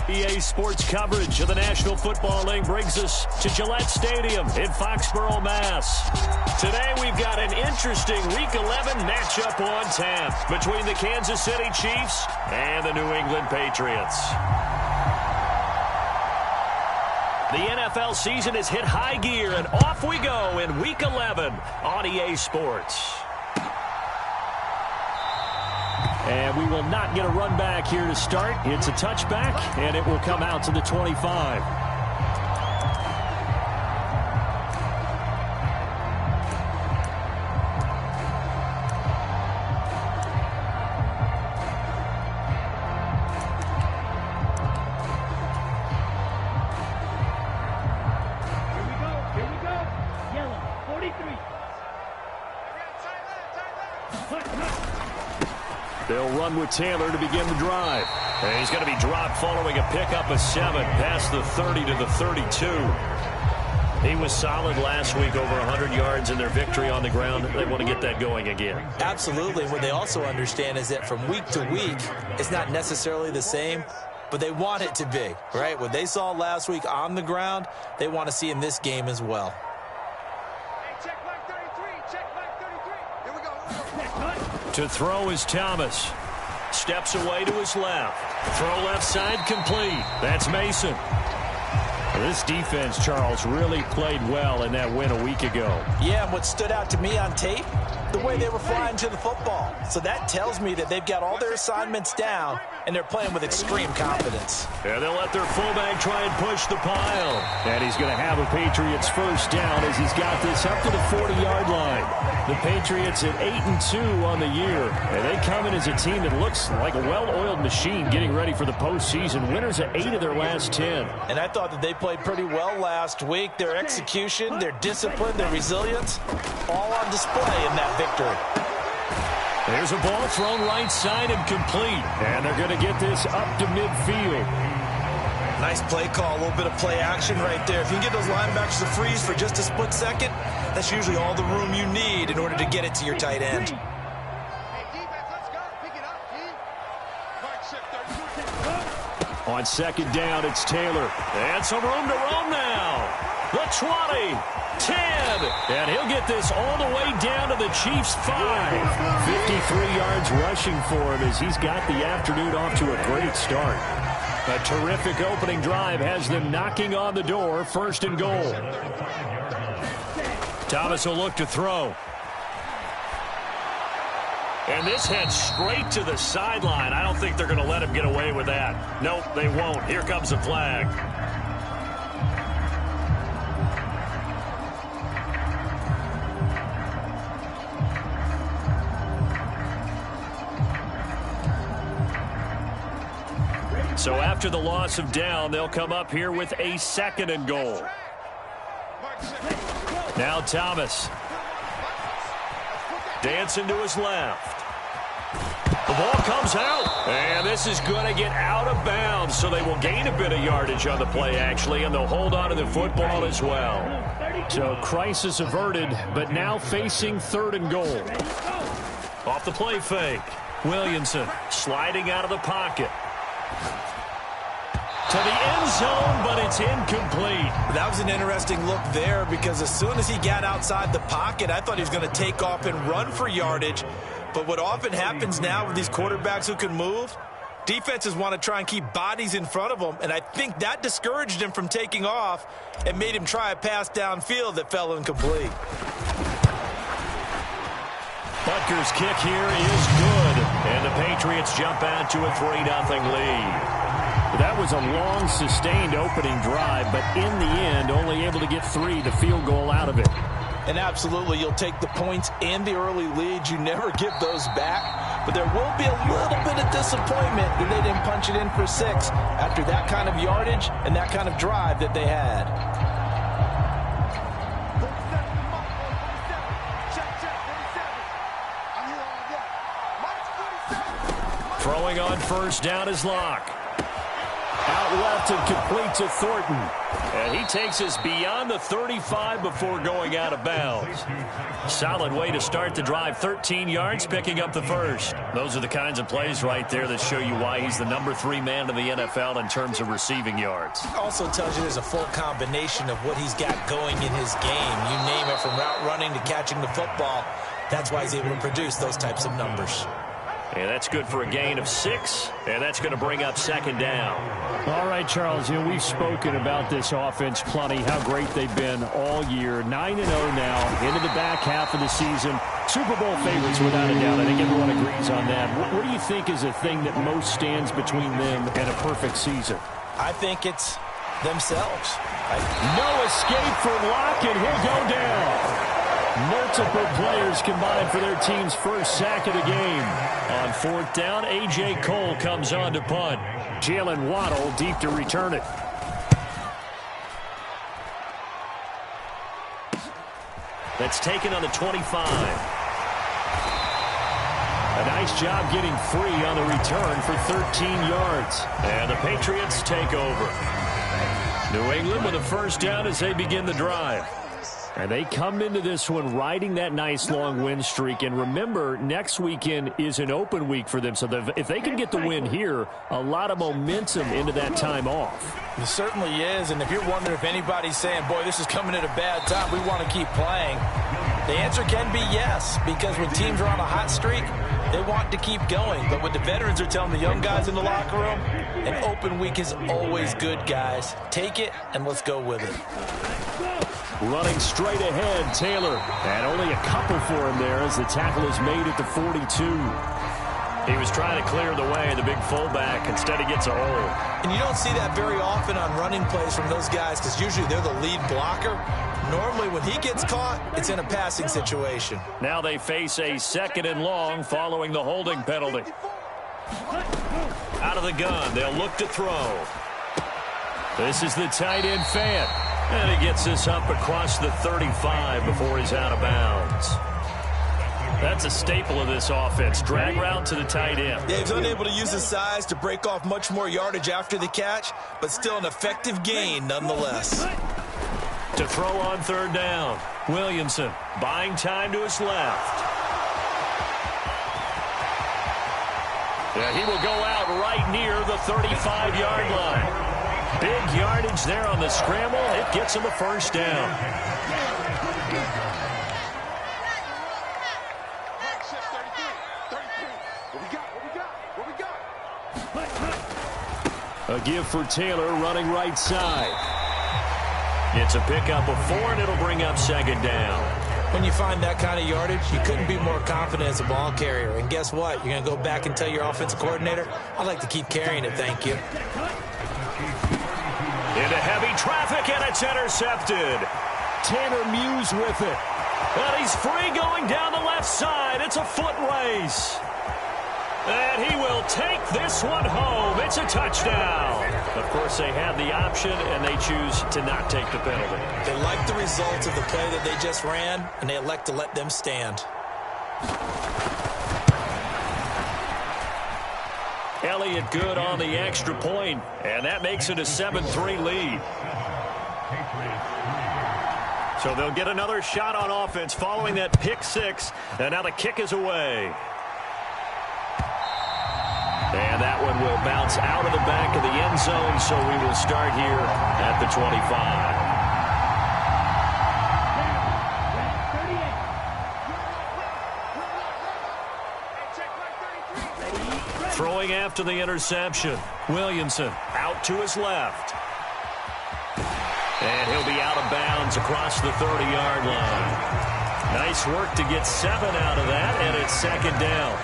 EA Sports coverage of the National Football League brings us to Gillette Stadium in Foxborough, Mass. Today we've got an interesting Week 11 matchup on tap between the Kansas City Chiefs and the New England Patriots. The NFL season has hit high gear, and off we go in Week 11 on EA Sports. And we will not get a run back here to start. It's a touchback, and it will come out to the 25. Here we go. Yellow, 43. They'll run with Taylor to begin the drive. And he's going to be dropped following a pickup of 7 past the 30 to the 32. He was solid last week, over 100 yards in their victory on the ground. They want to get that going again. Absolutely. What they also understand is that from week to week, it's not necessarily the same, but they want it to be, right? What they saw last week on the ground, they want to see in this game as well. To throw is Thomas. Steps away to his left. Throw left side complete. That's Mason. This defense, Charles, really played well in that win a week ago. Yeah, and what stood out to me on tape, the way they were flying to the football. So that tells me that they've got all their assignments down, and they're playing with extreme confidence. Yeah, they'll let their fullback try and push the pile. And he's going to have a Patriots first down as he's got this up to the 40-yard line. The Patriots at 8-2 on the year, and they come in as a team that looks like a well-oiled machine getting ready for the postseason. Winners of 8 of their last 10. And I thought that they played pretty well last week. Their execution, their discipline, their resilience, all on display in that victory. There's a ball thrown right side and complete, and they're going to get this up to midfield. Nice play call, a little bit of play action right there. If you can get those linebackers to freeze for just a split second, that's usually all the room you need in order to get it to your tight end. On second down, it's Taylor. And some room to roam now. The 20, 10, and he'll get this all the way down to the Chiefs' 5. 53 yards rushing for him as he's got the afternoon off to a great start. A terrific opening drive has them knocking on the door, 1st and goal. Thomas will look to throw. And this heads straight to the sideline. I don't think they're going to let him get away with that. Nope, they won't. Here comes a flag. So after the loss of down, they'll come up here with a 2nd and goal. Now Thomas. Dancing to his left. The ball comes out. And this is going to get out of bounds, so they will gain a bit of yardage on the play, actually, and they'll hold on to the football as well. So crisis averted, but now facing 3rd and goal. Off the play fake. Williamson sliding out of the pocket. To the end zone, but it's incomplete. That was an interesting look there because as soon as he got outside the pocket, I thought he was going to take off and run for yardage. But what often happens now with these quarterbacks who can move, defenses want to try and keep bodies in front of them, and I think that discouraged him from taking off and made him try a pass downfield that fell incomplete. Butker's kick here is good, and the Patriots jump out to a 3-0 lead. That was a long, sustained opening drive, but in the end, only able to get 3, the field goal out of it. And absolutely, you'll take the points and the early leads. You never give those back, but there will be a little bit of disappointment that they didn't punch it in for 6 after that kind of yardage and that kind of drive that they had. Throwing on 1st down is Locke. Out left and complete to Thornton. And he takes us beyond the 35 before going out of bounds. Solid way to start the drive. 13 yards, picking up the first. Those are the kinds of plays right there that show you why he's the #3 man in the NFL in terms of receiving yards. Also tells you there's a full combination of what he's got going in his game. You name it, from route running to catching the football. That's why he's able to produce those types of numbers. And that's good for a gain of 6, and that's going to bring up second down. All right, Charles, we've spoken about this offense plenty, how great they've been all year. 9-0 now, into the back half of the season. Super Bowl favorites without a doubt. I think everyone agrees on that. What do you think is the thing that most stands between them and a perfect season? I think it's themselves. No escape for Locke, and he'll go down. Multiple players combined for their team's first sack of the game. On 4th down, A.J. Cole comes on to punt. Jalen Waddle deep to return it. That's taken on the 25. A nice job getting free on the return for 13 yards. And the Patriots take over. New England with a first down as they begin the drive. And they come into this one riding that nice long win streak. And remember, next weekend is an open week for them. So if they can get the win here, a lot of momentum into that time off. It certainly is. And if you're wondering if anybody's saying, boy, this is coming at a bad time, we want to keep playing, the answer can be yes. Because when teams are on a hot streak, they want to keep going. But what the veterans are telling the young guys in the locker room, an open week is always good, guys. Take it and let's go with it. Running straight ahead, Taylor. And only a couple for him there as the tackle is made at the 42. He was trying to clear the way, the big fullback. Instead, he gets a hole. And you don't see that very often on running plays from those guys because usually they're the lead blocker. Normally, when he gets caught, it's in a passing situation. Now they face a 2nd and long following the holding penalty. Out of the gun, they'll look to throw. This is the tight end Fant. And he gets this up across the 35 before he's out of bounds. That's a staple of this offense. Drag route to the tight end. Yeah, he's unable to use his size to break off much more yardage after the catch, but still an effective gain nonetheless. To throw on 3rd down, Williamson buying time to his left. Yeah, he will go out right near the 35-yard line. Big yardage there on the scramble. It gets him a first down. A give for Taylor running right side. It's a pickup of 4, and it'll bring up second down. When you find that kind of yardage, you couldn't be more confident as a ball carrier. And guess what? You're going to go back and tell your offensive coordinator, I'd like to keep carrying it, thank you. Into heavy traffic, and it's intercepted. Tanner Muse with it. And he's free going down the left side. It's a foot race. And he will take this one home. It's a touchdown. Of course, they had the option, and they choose to not take the penalty. They like the results of the play that they just ran, and they elect to let them stand. Elliott good on the extra point, and that makes it a 7-3 lead. So they'll get another shot on offense following that pick 6, and now the kick is away. And that one will bounce out of the back of the end zone, so we will start here at the 25. Throwing after the interception. Williamson out to his left. And he'll be out of bounds across the 30-yard line. Nice work to get 7 out of that, and it's second down.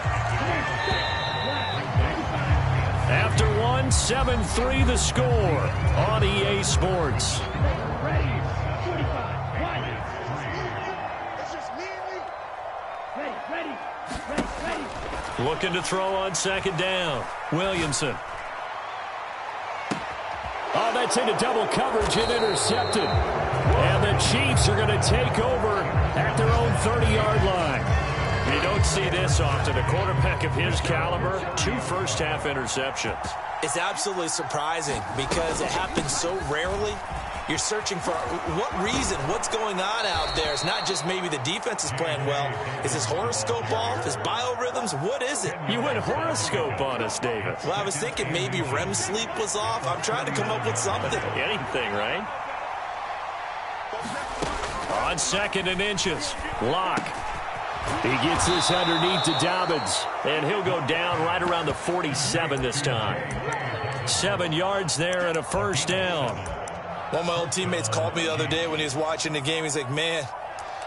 After 1, 7-3 the score on EA Sports. Looking to throw on second down. Williamson. Oh, that's into double coverage and intercepted. And the Chiefs are going to take over at their own 30-yard line. You don't see this often. A quarterback of his caliber, 2 first-half interceptions. It's absolutely surprising because it happens so rarely. You're searching for what reason, what's going on out there. It's not just maybe the defense is playing well. Is his horoscope off? His biorhythms? What is it? You went horoscope on us, David. Well, I was thinking maybe REM sleep was off. I'm trying to come up with something. Anything, right? On 2nd and inches. Lock. He gets this underneath to Dobbins, and he'll go down right around the 47 this time. 7 yards there and a first down. One of my old teammates called me the other day when he was watching the game. He's like, man,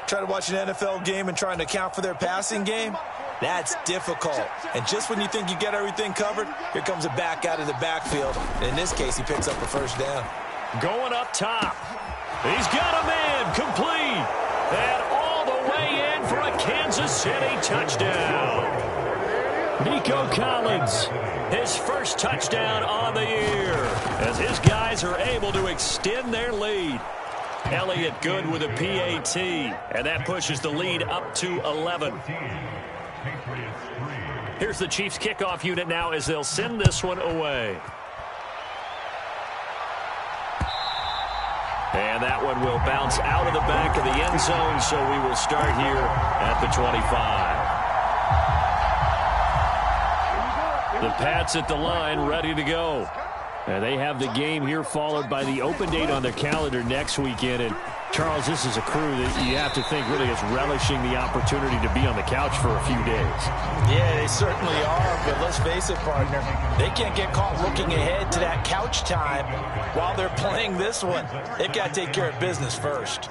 trying to watch an NFL game and trying to account for their passing game, that's difficult. And just when you think you get everything covered, here comes a back out of the backfield. And in this case, he picks up a first down. Going up top. He's got a man complete. And all the way in for a Kansas City touchdown. Nico Collins, his first touchdown on the year, as his guys are able to extend their lead. Elliott good with a PAT, and that pushes the lead up to 11. Here's the Chiefs kickoff unit now as they'll send this one away. And that one will bounce out of the back of the end zone, so we will start here at the 25. The Pats at the line, ready to go. And they have the game here followed by the open date on their calendar next weekend. And, Charles, this is a crew that you have to think really is relishing the opportunity to be on the couch for a few days. Yeah, they certainly are, but let's face it, partner, they can't get caught looking ahead to that couch time while they're playing this one. They've got to take care of business first.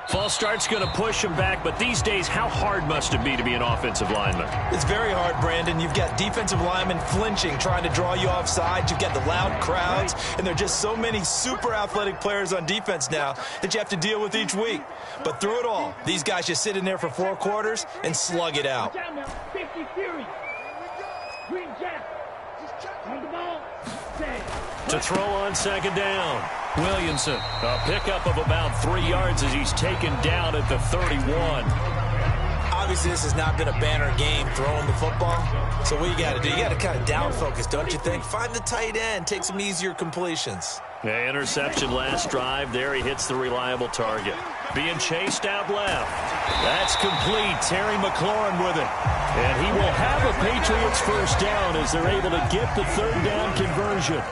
False start's going to push him back, but these days, how hard must it be to be an offensive lineman? It's very hard, Brandon. You've got defensive linemen flinching, trying to draw you off sides. You've got the loud crowds, and there are just so many super athletic players on defense now that you have to deal with each week. But through it all, these guys just sit in there for 4 quarters and slug it out. To throw on 2nd down. Williamson, a pickup of about 3 yards as he's taken down at the 31. Obviously, this has not been a banner game throwing the football. So what you got to do, you got to kind of down focus, don't you think? Find the tight end, take some easier completions. Yeah, interception last drive. There he hits the reliable target. Being chased out left. That's complete. Terry McLaurin with it. And he will have a Patriots first down as they're able to get the 3rd down conversion.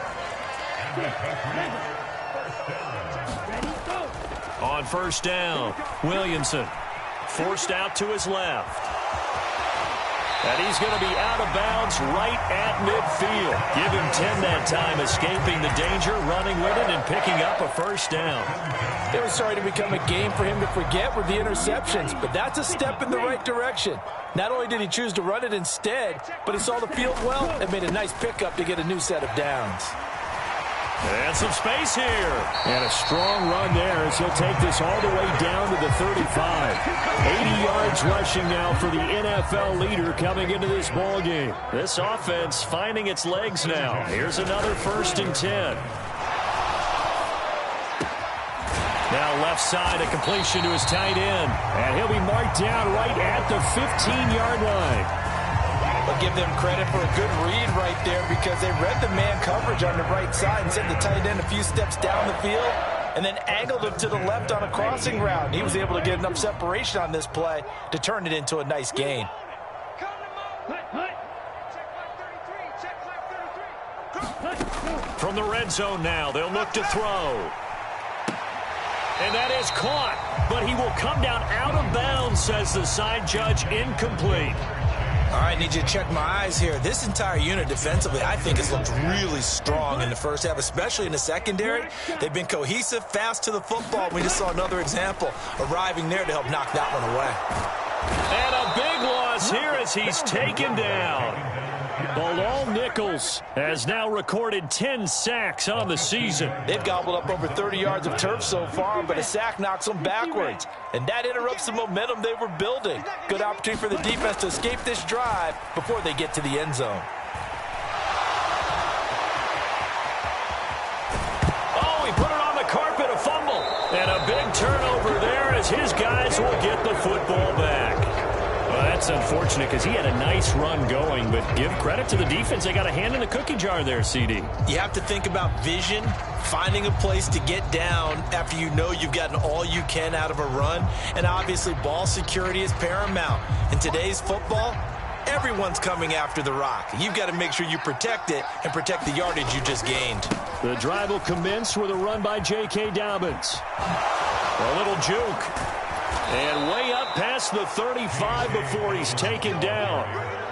On 1st down, Williamson forced out to his left. And he's going to be out of bounds right at midfield. Give him 10 that time, escaping the danger, running with it, and picking up a first down. It was starting to become a game for him to forget with the interceptions, but that's a step in the right direction. Not only did he choose to run it instead, but he saw the field well and made a nice pickup to get a new set of downs. And some space here. And a strong run there as he'll take this all the way down to the 35. 80 yards rushing now for the NFL leader coming into this ball game. This offense finding its legs now. Here's another 1st and 10. Now left side, a completion to his tight end. And he'll be marked down right at the 15-yard line. But give them credit for a good read right there because they read the man coverage on the right side and sent the tight end a few steps down the field and then angled him to the left on a crossing route. He was able to get enough separation on this play to turn it into a nice gain. From the red zone now, they'll look to throw. And that is caught, but he will come down out of bounds, says the side judge, incomplete. All right, need you to check my eyes here. This entire unit defensively, I think, has looked really strong in the first half, especially in the secondary. They've been cohesive, fast to the football. We just saw another example arriving there to help knock that one away. And a big loss here as he's taken down. Bilal Nichols has now recorded 10 sacks on the season. They've gobbled up over 30 yards of turf so far, but a sack knocks them backwards. And that interrupts the momentum they were building. Good opportunity for the defense to escape this drive before they get to the end zone. Oh, he put it on the carpet, a fumble. And a big turnover there as his guys will get the football back. Well, that's unfortunate because he had a nice run going, but give credit to the defense. They got a hand in the cookie jar there, CD. You have to think about vision, finding a place to get down after you know you've gotten all you can out of a run, and obviously ball security is paramount. In today's football, everyone's coming after the rock. You've got to make sure you protect it and protect the yardage you just gained. The drive will commence with a run by J.K. Dobbins. A little juke. And way up past the 35 before he's taken down.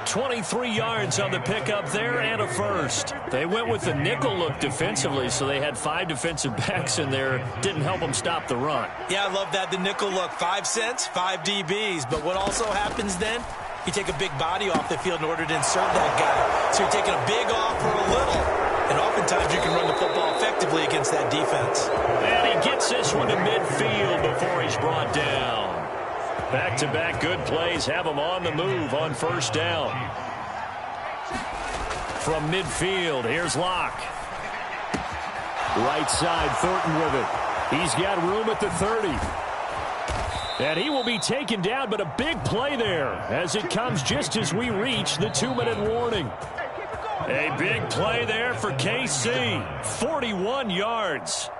23 yards on the pickup there and a first. They went with the nickel look defensively, so they had 5 defensive backs in there. Didn't help them stop the run. Yeah, I love that, the nickel look. 5 cents, 5 DBs. But what also happens then? You take a big body off the field in order to insert that guy. So you're taking a big off for a little. And oftentimes you can run the football effectively against that defense. And he gets this one to midfield before he's brought down. Back-to-back good plays have him on the move on first down. From midfield, here's Locke. Right side, Thornton with it. He's got room at the 30. And he will be taken down, but a big play there as it comes just as we reach the 2-minute warning. A big play there for KC. 41 yards.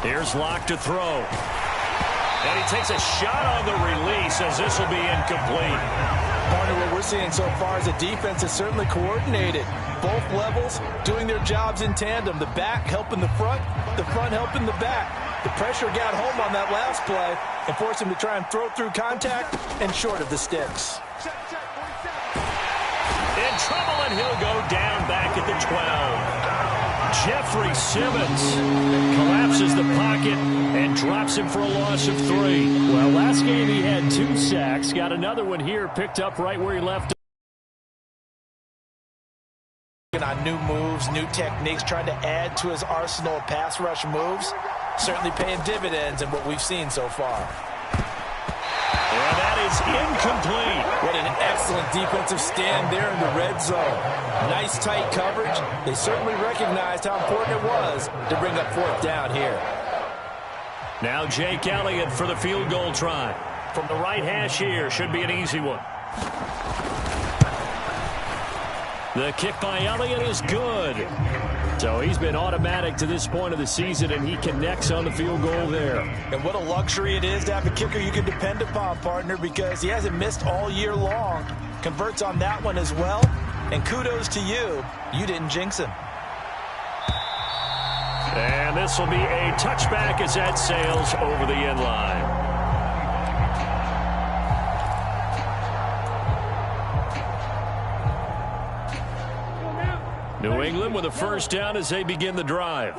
Here's Locke to throw. And he takes a shot on the release as this will be incomplete. Partner, what we're seeing so far is the defense is certainly coordinated. Both levels doing their jobs in tandem. The back helping the front helping the back. The pressure got home on that last play and forced him to try and throw through contact and short of the sticks. In trouble, and he'll go down back at the 12. Jeffrey Simmons collapses the pocket and drops him for a loss of 3. Well, last game he had 2 sacks. Got another one here, picked up right where he left. On new moves, new techniques, trying to add to his arsenal of pass rush moves. Certainly paying dividends in what we've seen so far. And that is incomplete. What an excellent defensive stand there in the red zone. Nice tight coverage. They certainly recognized how important it was to bring up 4th down here. Now Jake Elliott for the field goal try. From the right hash here, should be an easy one. The kick by Elliott is good. So he's been automatic to this point of the season, and he connects on the field goal there. And what a luxury it is to have a kicker you can depend upon, partner, because he hasn't missed all year long. Converts on that one as well. And kudos to you. You didn't jinx him. And this will be a touchback as that sails over the end line. New England with a first down as they begin the drive.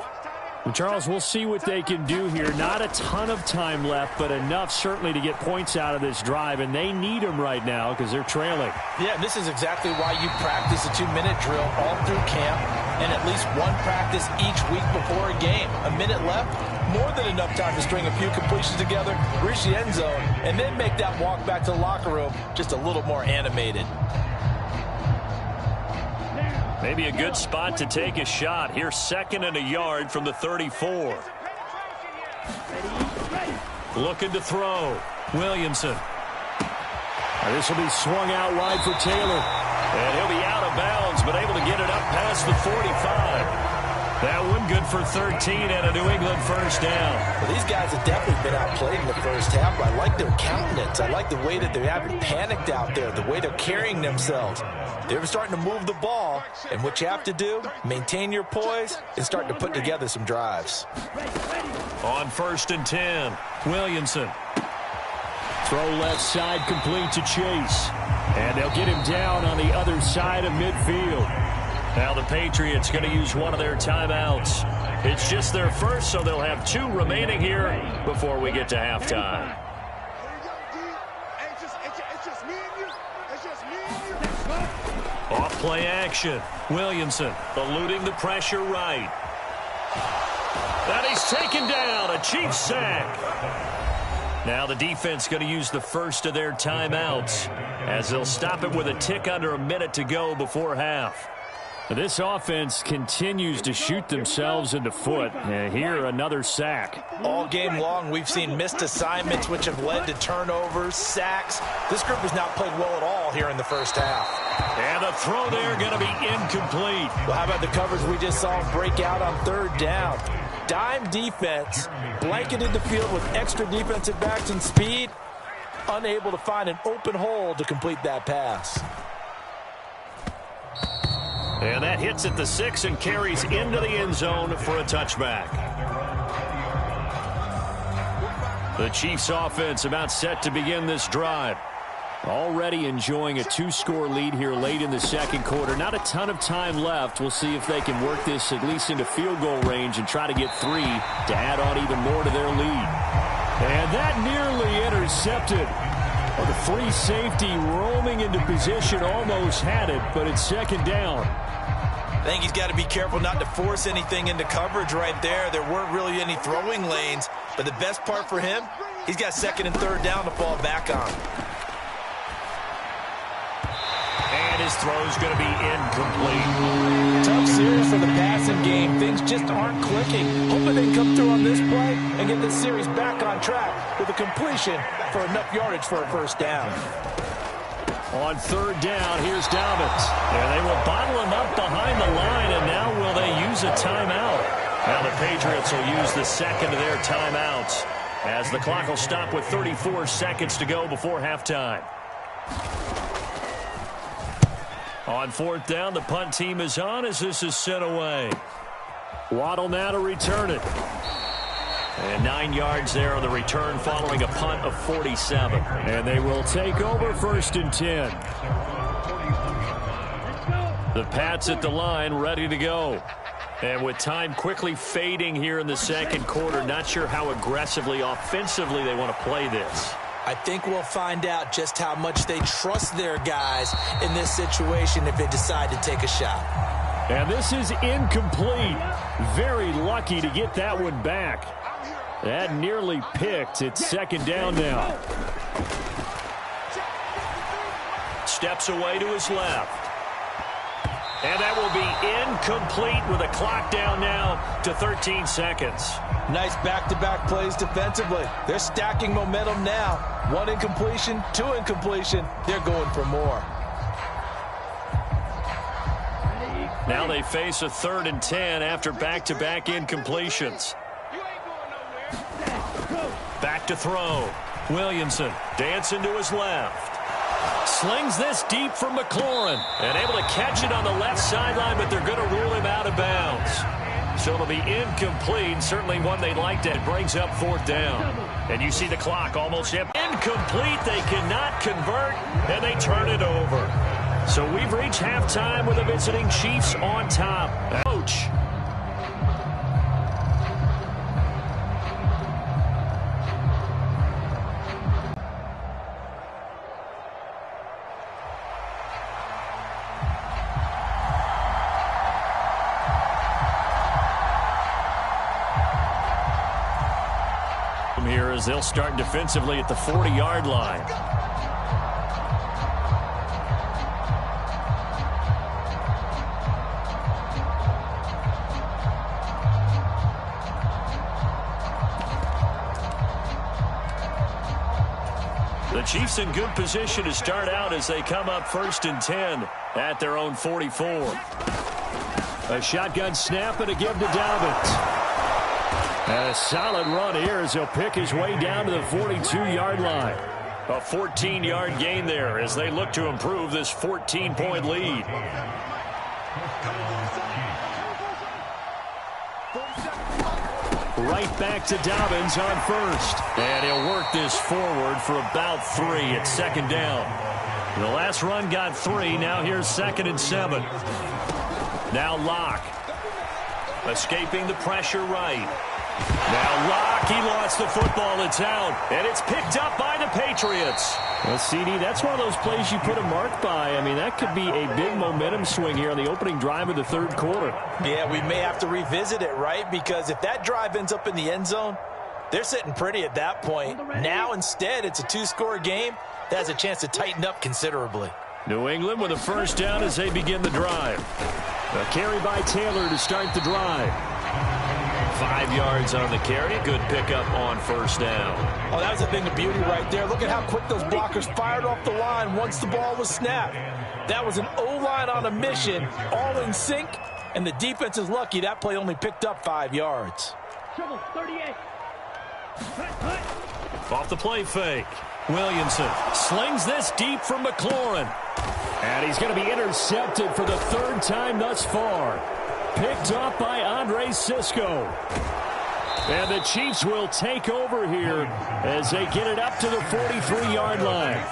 Well, Charles, we'll see what they can do here. Not a ton of time left, but enough certainly to get points out of this drive, and they need them right now because they're trailing. Yeah, this is exactly why you practice a 2-minute drill all through camp and at least one practice each week before a game. A minute left, more than enough time to string a few completions together, reach the end zone, and then make that walk back to the locker room just a little more animated. Maybe a good spot to take a shot. Here's 2nd and a yard from the 34. Looking to throw. Williamson. This will be swung out wide for Taylor. And he'll be out of bounds, but able to get it up past the 45. That one good for 13 and a New England first down. Well, these guys have definitely been outplayed in the first half. I like their countenance. I like the way that they haven't panicked out there, the way they're carrying themselves. They're starting to move the ball, and what you have to do, maintain your poise and start to put together some drives. On 1st and 10, Williamson. Throw left side complete to Chase. And they'll get him down on the other side of midfield. Now the Patriots going to use one of their timeouts. It's just their first, so they'll have 2 remaining here before we get to halftime. Off play action. Williamson eluding the pressure right. And he's taken down. A Chiefs sack. Now the defense going to use the first of their timeouts as they'll stop it with a tick under a minute to go before half. This offense continues to shoot themselves in the foot. Here, another sack. All game long, we've seen missed assignments, which have led to turnovers, sacks. This group has not played well at all here in the first half. And the throw there going to be incomplete. Well, how about the coverage we just saw break out on third down? Dime defense, blanketed the field with extra defensive backs and speed, unable to find an open hole to complete that pass. And that hits at the 6 and carries into the end zone for a touchback. The Chiefs offense about set to begin this drive. Already enjoying a 2-score lead here late in the second quarter. Not a ton of time left. We'll see if they can work this at least into field goal range and try to get 3 to add on even more to their lead. And that nearly intercepted. Well, the free safety roaming into position almost had it, but it's second down. I think he's got to be careful not to force anything into coverage right there. There weren't really any throwing lanes, but the best part for him, he's got second and third down to fall back on. And his throw's going to be incomplete. Tough series for the passing game. Things just aren't clicking. Hoping they come through on this play and get this series back on track with a completion for enough yardage for a first down. On third down, here's Dobbins. And they will bottle him up behind the line, and now will they use a timeout? Now the Patriots will use the second of their timeouts as the clock will stop with 34 seconds to go before halftime. On fourth down, the punt team is on as this is sent away. Waddle now to return it. And 9 yards there on the return following a punt of 47. And they will take over first and 10. The Pats at the line ready to go. And with time quickly fading here in the second quarter, not sure how aggressively, offensively they want to play this. I think we'll find out just how much they trust their guys in this situation if they decide to take a shot. And this is incomplete. Very lucky to get that one back. That nearly picked. It's second down now. Steps away to his left. And that will be incomplete with a clock down now to 13 seconds. Nice back-to-back plays defensively. They're stacking momentum now. 1 incompletion, 2 incompletion. They're going for more. Now they face a 3rd and 10 after back-to-back incompletions. Back to throw. Williamson dancing to his left. Slings this deep from McLaurin. And able to catch it on the left sideline, but they're going to rule him out of bounds. So it'll be incomplete. Certainly one they'd like to. It brings up fourth down. And you see the clock almost empty. Incomplete. They cannot convert, and they turn it over. So we've reached halftime with the visiting Chiefs on top. Coach. Here as they'll start defensively at the 40-yard line. The Chiefs in good position to start out as they come up 1st and 10 at their own 44. A shotgun snap and a give to Dobbins. And a solid run here as he'll pick his way down to the 42-yard line. A 14-yard gain there as they look to improve this 14-point lead. Right back to Dobbins on first. And he'll work this forward for about 3 at second down. The last run got 3. Now here's 2nd and 7. Now Locke. Escaping the pressure right. Now Locke, he lost the football. It's out. And it's picked up by the Patriots. Well, CD, that's one of those plays you put a mark by. I mean, that could be a big momentum swing here on the opening drive of the third quarter. Yeah, we may have to revisit it, right? Because if that drive ends up in the end zone, They're sitting pretty at that point. Now, instead, it's a two-score game that has a chance to tighten up considerably. New England with a first down as they begin the drive. A carry by Taylor to start the drive. 5 yards on the carry. Good pickup on first down. Oh, that was a thing of beauty right there. Look at how quick those blockers fired off the line once the ball was snapped. That was an O-line on a mission, all in sync, and the defense is lucky that play only picked up 5 yards. 38. Off the play fake. Williamson slings this deep from McLaurin. And he's going to be intercepted for the third time thus far. Picked up by Andre Sisco. And the Chiefs will take over here as they get it up to the 43-yard line.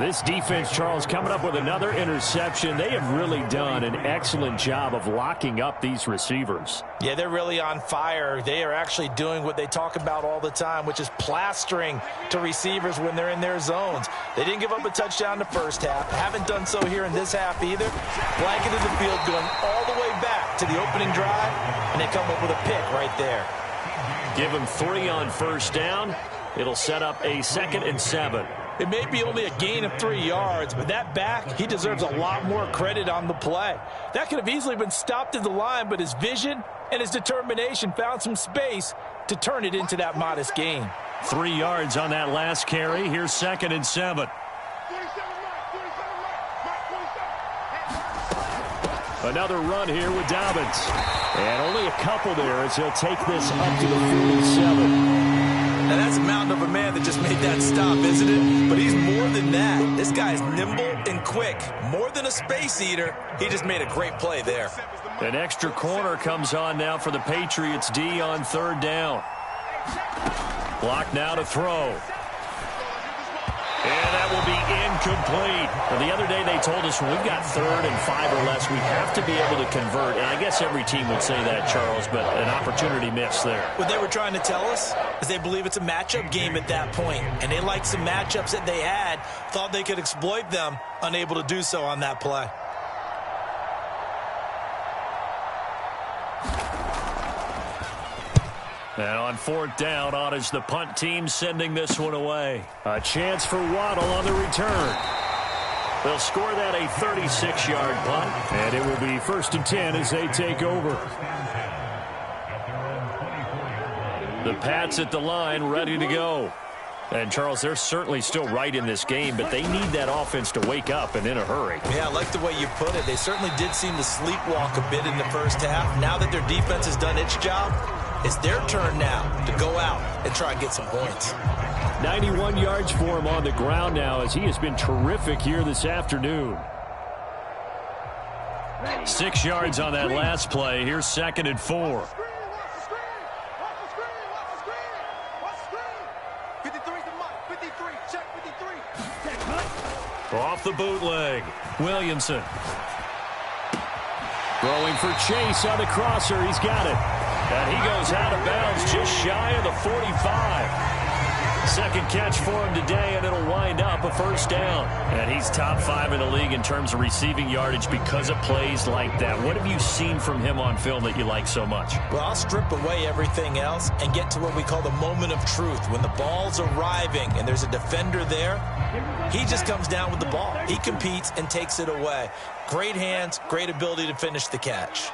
This defense, Charles, coming up with another interception. They have really done an excellent job of locking up these receivers. Yeah, they're really on fire. They are actually doing what they talk about all the time, which is plastering to receivers when they're in their zones. They didn't give up a touchdown in the first half. Haven't done so here in this half either. Blanketed the field going all the way back to the opening drive, and they come up with a pick right there. Give him 3 on first down. It'll set up a 2nd and 7. It may be only a gain of 3 yards, but that back, he deserves a lot more credit on the play. That could have easily been stopped at the line, but his vision and his determination found some space to turn it into that modest gain. 3 yards on that last carry. Here's 2nd and 7. Another run here with Dobbins. And only a couple there as he'll take this up to the 47. Now that's a mountain of a man that just made that stop, isn't it? But he's more than that. This guy is nimble and quick. More than a space eater. He just made a great play there. An extra corner comes on now for the Patriots D on 3rd down. Block now to throw. And that will be incomplete. Well, the other day they told us when we've got 3rd and 5 or less, we have to be able to convert. And I guess every team would say that, Charles, but an opportunity missed there. What they were trying to tell us is they believe it's a matchup game at that point. And they liked some matchups that they had, thought they could exploit them, unable to do so on that play. And on 4th down, on is the punt team sending this one away. A chance for Waddle on the return. They'll score that a 36-yard punt. And it will be 1st and 10 as they take over. The Pats at the line, ready to go. And, Charles, they're certainly still right in this game, but they need that offense to wake up and in a hurry. Yeah, I like the way you put it. They certainly did seem to sleepwalk a bit in the first half. Now that their defense has done its job, it's their turn now to go out and try and get some points. 91 yards for him on the ground now as he has been terrific here this afternoon. 6 yards on that last play. Here's 2nd and 4. Off the bootleg. Williamson. Throwing for Chase on the crosser. He's got it. And he goes out of bounds just shy of the 45. Second catch for him today, and it'll wind up a 1st down. And he's top 5 in the league in terms of receiving yardage because of plays like that. What have you seen from him on film that you like so much? Well, I'll strip away everything else and get to what we call the moment of truth. When the ball's arriving and there's a defender there, he just comes down with the ball. He competes and takes it away. Great hands, great ability to finish the catch.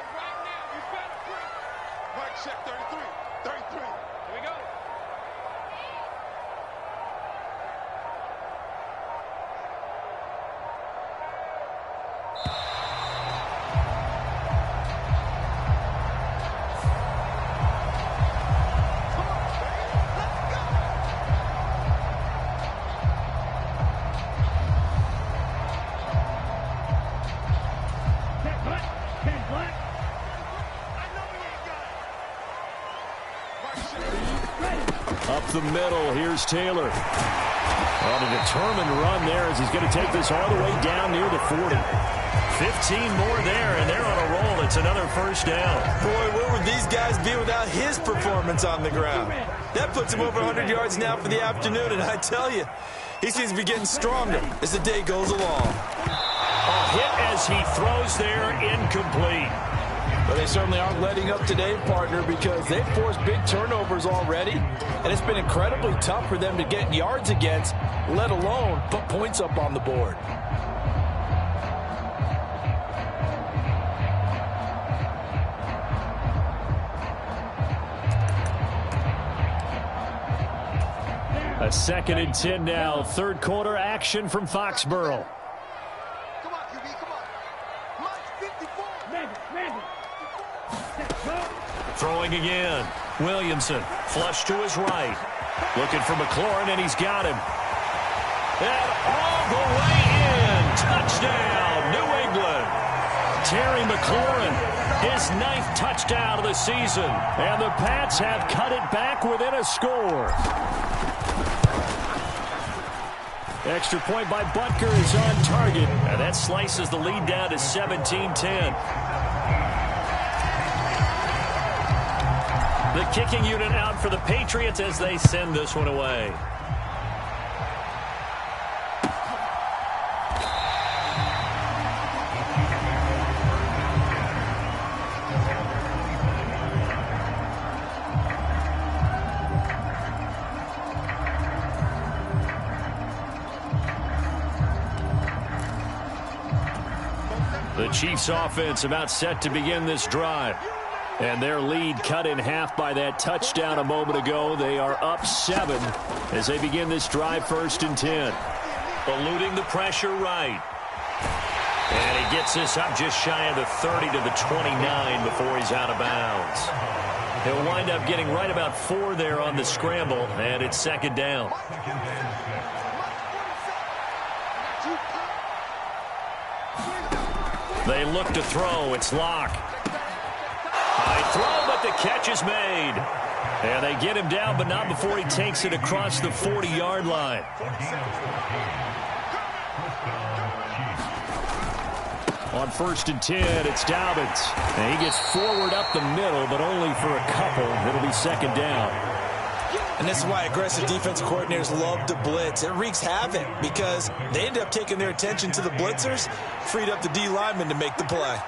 Up the middle, here's Taylor. On a determined run there as he's going to take this all the way down near the 40. 15 more there, and they're on a roll. It's another 1st down. Boy, where would these guys be without his performance on the ground? That puts him over 100 yards now for the afternoon, and I tell you, he seems to be getting stronger as the day goes along. A hit as he throws there, incomplete. Well, they certainly aren't letting up today, partner, because they've forced big turnovers already, and it's been incredibly tough for them to get yards against, let alone put points up on the board. A 2nd and 10 now. Third quarter action from Foxborough. Come on, QB, come on. March 54. Randall. Throwing again. Williamson, flush to his right. Looking for McLaurin, and he's got him. And all the way in. Touchdown, New England. Terry McLaurin, his 9th touchdown of the season. And the Pats have cut it back within a score. Extra point by Butker is on target. And that slices the lead down to 17-10. The kicking unit out for the Patriots as they send this one away. The Chiefs offense about set to begin this drive. And their lead cut in half by that touchdown a moment ago. They are up 7 as they begin this drive, 1st and 10. Eluding the pressure right. And he gets this up just shy of the 30 to the 29 before he's out of bounds. He'll wind up getting right about 4 there on the scramble, and it's 2nd down. They look to throw. It's Locke. High throw, but the catch is made. And they get him down, but not before he takes it across the 40-yard line. On 1st and 10, it's Dobbins. And he gets forward up the middle, but only for a couple. It'll be 2nd down. And this is why aggressive defensive coordinators love to blitz. It wreaks havoc because they end up taking their attention to the blitzers, freed up the D lineman to make the play.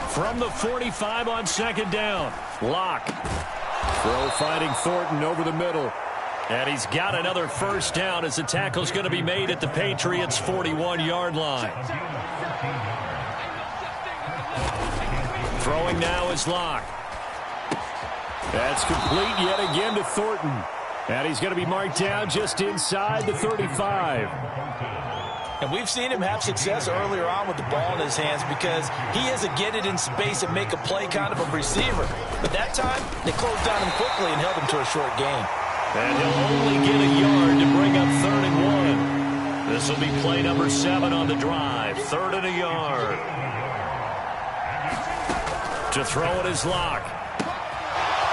From the 45 on 2nd down, Locke. Throw finding Thornton over the middle. And he's got another 1st down as the tackle's going to be made at the Patriots' 41-yard line. Throwing now is Locke. That's complete yet again to Thornton. And he's going to be marked down just inside the 35. And we've seen him have success earlier on with the ball in his hands because he is a get it in space and make a play kind of a receiver. But that time, they closed down him quickly and held him to a short gain. And he'll only get a yard to bring up 3rd and 1. This will be play number 7 on the drive. 3rd and a yard. To throw it is Locke.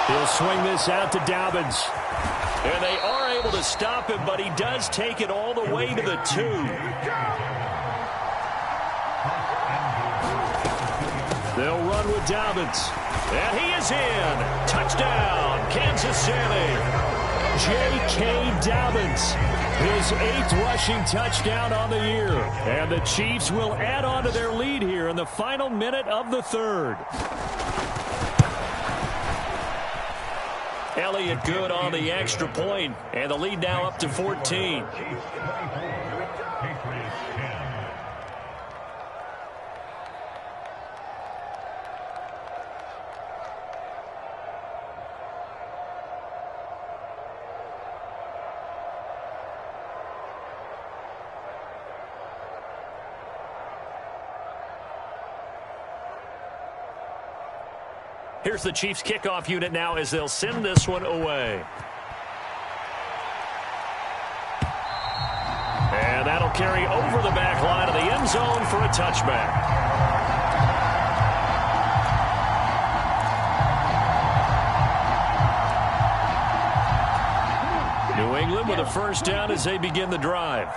He'll swing this out to Dobbins. And they are able to stop him, but he does take it all the way to the 2. They'll run with Dobbins. And he is in. Touchdown, Kansas City. J.K. Dobbins, his 8th rushing touchdown on the year. And the Chiefs will add on to their lead here in the final minute of the 3rd. Elliott good on the extra point, and the lead now up to 14. Here's the Chiefs kickoff unit now as they'll send this one away. And that'll carry over the back line of the end zone for a touchback. New England with a 1st down as they begin the drive.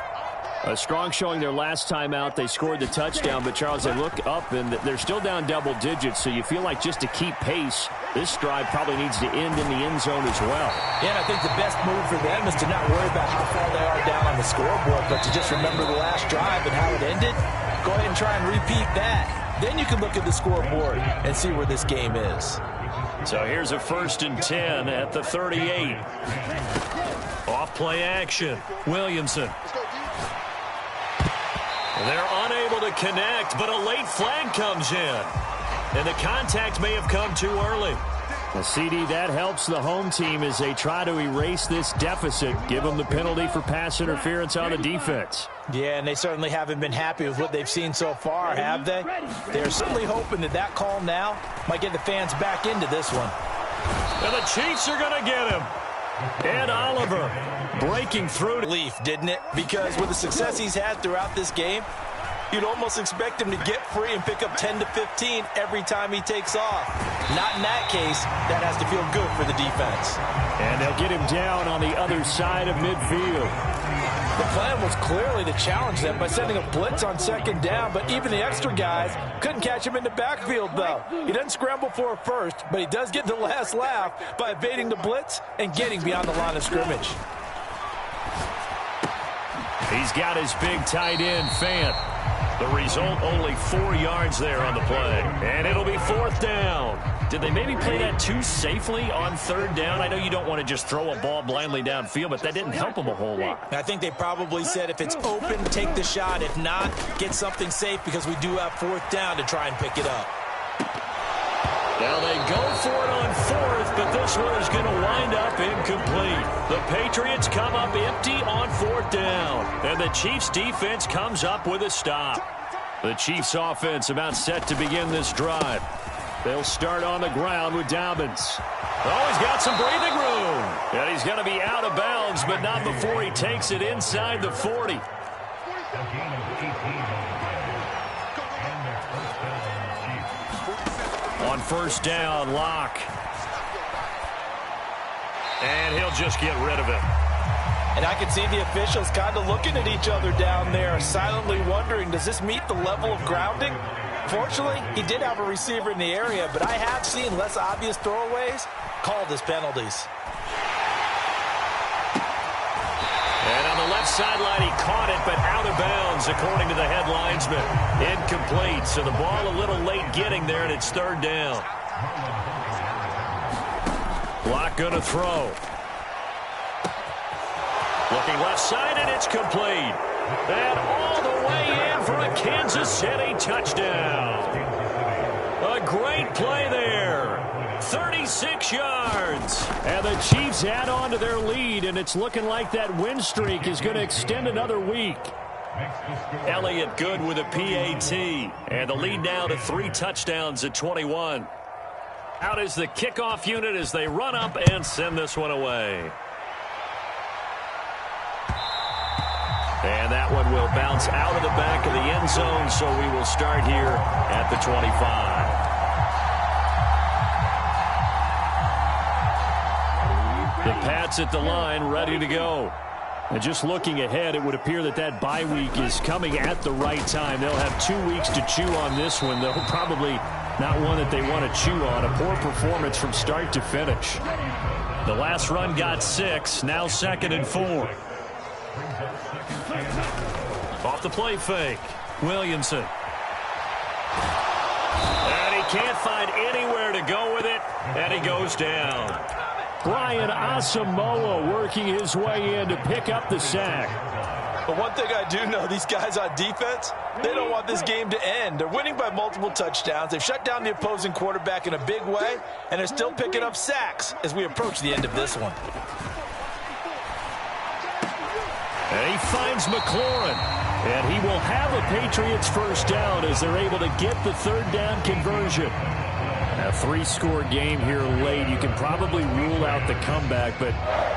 A strong showing their last time out. They scored the touchdown, but, Charles, they look up, and they're still down double digits, so you feel like just to keep pace, this drive probably needs to end in the end zone as well. Yeah, and I think the best move for them is to not worry about how far they are down on the scoreboard, but to just remember the last drive and how it ended. Go ahead and try and repeat that. Then you can look at the scoreboard and see where this game is. So here's a 1st and 10 at the 38. Off play action. Williamson. They're unable to connect, but a late flag comes in. And the contact may have come too early. Well, CD, that helps the home team as they try to erase this deficit. Give them the penalty for pass interference on the defense. Yeah, and they certainly haven't been happy with what they've seen so far, have they? They're certainly hoping that that call now might get the fans back into this one. And the Chiefs are going to get him. Ed Oliver breaking through. Relief, didn't it? Because with the success he's had throughout this game, you'd almost expect him to get free and pick up 10 to 15 every time he takes off. Not in that case. That has to feel good for the defense. And they'll get him down on the other side of midfield. The plan was clearly to challenge them by sending a blitz on 2nd down, but even the extra guys couldn't catch him in the backfield, though. He doesn't scramble for a first, but he does get the last laugh by evading the blitz and getting beyond the line of scrimmage. He's got his big tight end, Fant. The result, only 4 yards there on the play. And it'll be 4th down. Did they maybe play that too safely on 3rd down? I know you don't want to just throw a ball blindly downfield, but that didn't help them a whole lot. I think they probably said if it's open, take the shot. If not, get something safe because we do have 4th down to try and pick it up. Now they go for it on 4th, but this one is going to wind up incomplete. The Patriots come up empty on 4th down, and the Chiefs defense comes up with a stop. The Chiefs offense about set to begin this drive. They'll start on the ground with Dobbins. Oh, he's got some breathing room. And he's going to be out of bounds, but not before he takes it inside the 40. On 1st down, Locke. And he'll just get rid of it. And I can see the officials kind of looking at each other down there, silently wondering, does this meet the level of grounding? Fortunately, he did have a receiver in the area, but I have seen less obvious throwaways called as penalties. And on the left sideline, he caught it, but out of bounds, according to the head linesman. Incomplete, so the ball a little late getting there, and it's 3rd down. Locke going to throw. Looking left side, and it's complete. And all the way in for a Kansas City touchdown. A great play there. 36 yards. And the Chiefs add on to their lead, and it's looking like that win streak is going to extend another week. Elliott good with a PAT. And the lead now to 3 touchdowns at 21. Out is the kickoff unit as they run up and send this one away. And that one will bounce out of the back of the end zone, so we will start here at the 25. The Pats at the line, ready to go. And just looking ahead, it would appear that that bye week is coming at the right time. They'll have 2 weeks to chew on this one, though probably not one that they want to chew on. A poor performance from start to finish. The last run got 6, now 2nd and 4. Off the play fake, Williamson. And he can't find anywhere to go with it, and he goes down. Brian Asamoah working his way in to pick up the sack. But one thing I do know, these guys on defense, they don't want this game to end. They're winning by multiple touchdowns. They've shut down the opposing quarterback in a big way, and they're still picking up sacks as we approach the end of this one. And he finds McLaurin. And he will have a Patriots 1st down as they're able to get the 3rd down conversion. A 3-score game here late. You can probably rule out the comeback, but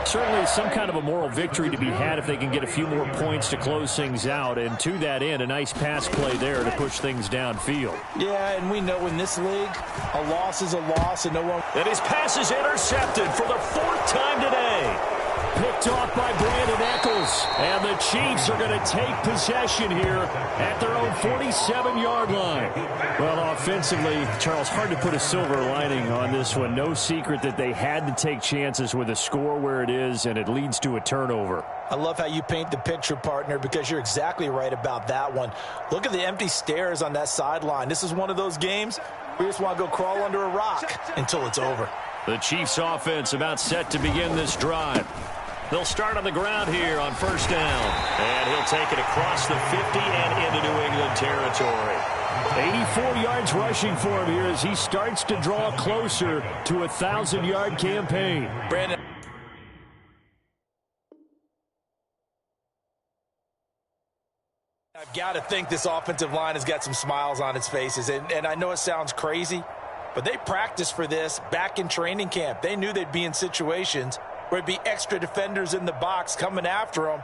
certainly some kind of a moral victory to be had if they can get a few more points to close things out. And to that end, a nice pass play there to push things downfield. Yeah, and we know in this league, a loss is a loss, and no one... And his pass is intercepted for the 4th time today. Picked Picked off by Brandon Eccles. And the Chiefs are going to take possession here at their own 47-yard line. Well, offensively, Charles, hard to put a silver lining on this one. No secret that they had to take chances with a score where it is, and it leads to a turnover. I love how you paint the picture, partner, because you're exactly right about that one. Look at the empty stairs on that sideline. This is one of those games where you just want to go crawl under a rock until it's over. The Chiefs offense about set to begin this drive. They'll start on the ground here on first down. And he'll take it across the 50 and into New England territory. 84 yards rushing for him here as he starts to draw closer to a 1,000-yard campaign. Brandon. I've got to think this offensive line has got some smiles on its faces. And I know it sounds crazy, but they practiced for this back in training camp. They knew they'd be in situations where it'd be extra defenders in the box coming after them.